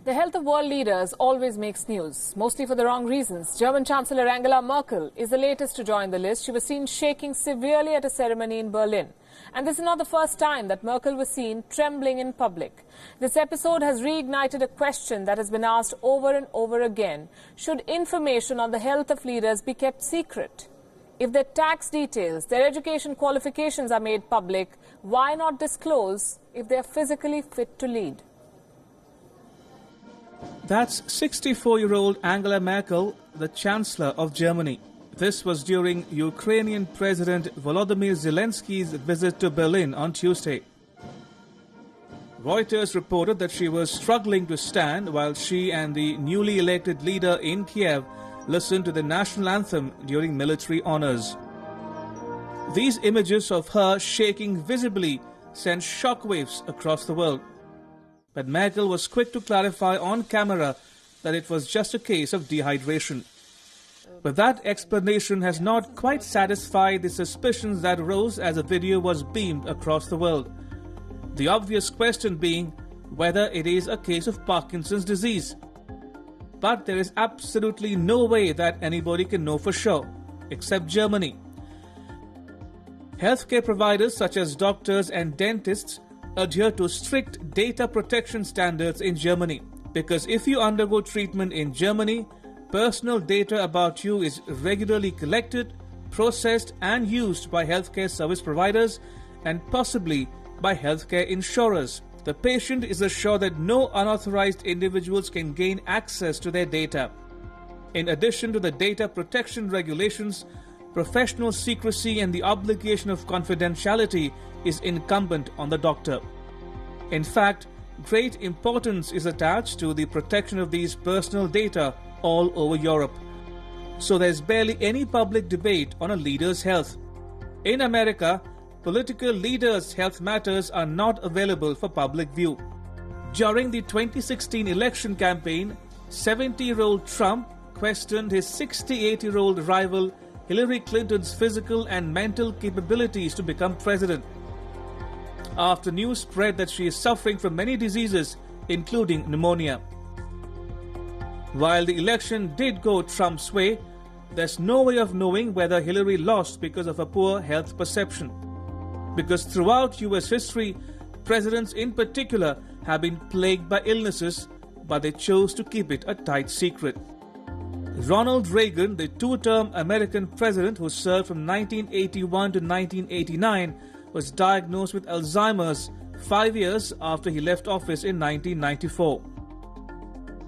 The health of world leaders always makes news, mostly for the wrong reasons. German Chancellor Angela Merkel is the latest to join the list. She was seen shaking severely at a ceremony in Berlin. And this is not the first time that Merkel was seen trembling in public. This episode has reignited a question that has been asked over and over again. Should information on the health of leaders be kept secret? If their tax details, their education qualifications are made public, why not disclose if they are physically fit to lead? That's 64-year-old Angela Merkel, the Chancellor of Germany. This was during Ukrainian President Volodymyr Zelensky's visit to Berlin on Tuesday. Reuters reported that she was struggling to stand while she and the newly elected leader in Kiev listened to the national anthem during military honors. These images of her shaking visibly sent shockwaves across the world. But Merkel was quick to clarify on camera that it was just a case of dehydration. But that explanation has not quite satisfied the suspicions that rose as the video was beamed across the world. The obvious question being whether it is a case of Parkinson's disease. But there is absolutely no way that anybody can know for sure, except Germany. Healthcare providers such as doctors and dentists adhere to strict data protection standards in Germany, because if you undergo treatment in Germany, personal data about you is regularly collected, processed and used by healthcare service providers and possibly by healthcare insurers. The patient is assured that no unauthorized individuals can gain access to their data. In addition to the data protection regulations, professional secrecy and the obligation of confidentiality is incumbent on the doctor. In fact, great importance is attached to the protection of these personal data all over Europe. So there's barely any public debate on a leader's health. In America, political leaders' health matters are not available for public view. During the 2016 election campaign, 70-year-old Trump questioned his 68-year-old rival Hillary Clinton's physical and mental capabilities to become president, after news spread that she is suffering from many diseases, including pneumonia. While the election did go Trump's way, there's no way of knowing whether Hillary lost because of a poor health perception. Because throughout US history, presidents in particular have been plagued by illnesses, but they chose to keep it a tight secret. Ronald Reagan, the two-term American president who served from 1981 to 1989, was diagnosed with Alzheimer's 5 years after he left office in 1994.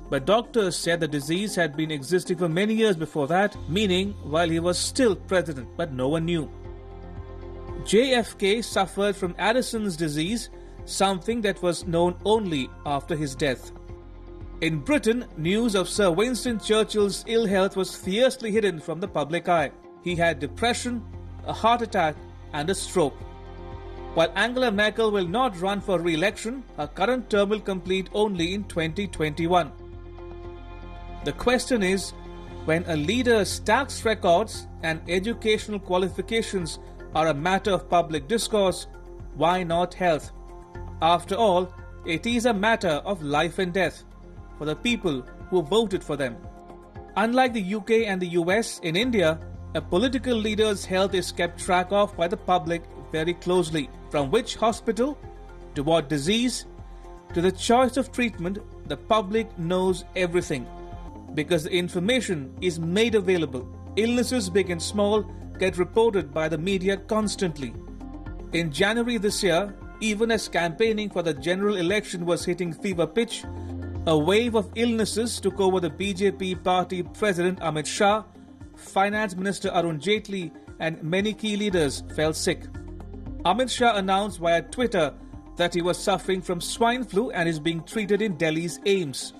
But doctors said the disease had been existing for many years before that, meaning while he was still president, but no one knew. JFK suffered from Addison's disease, something that was known only after his death. In Britain, news of Sir Winston Churchill's ill health was fiercely hidden from the public eye. He had depression, a heart attack and a stroke. While Angela Merkel will not run for re-election, her current term will complete only in 2021. The question is, when a leader's tax records and educational qualifications are a matter of public discourse, why not health? After all, it is a matter of life and death for the people who voted for them. Unlike the UK and the US, in India, a political leader's health is kept track of by the public very closely. From which hospital, to what disease, to the choice of treatment, the public knows everything. Because the information is made available. Illnesses big and small get reported by the media constantly. In January this year, even as campaigning for the general election was hitting fever pitch, a wave of illnesses took over the BJP party president Amit Shah, Finance Minister Arun Jaitley and many key leaders fell sick. Amit Shah announced via Twitter that he was suffering from swine flu and is being treated in Delhi's AIIMS.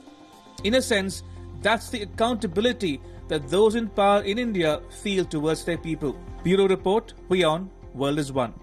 In a sense, that's the accountability that those in power in India feel towards their people. Bureau Report, WION, World is One.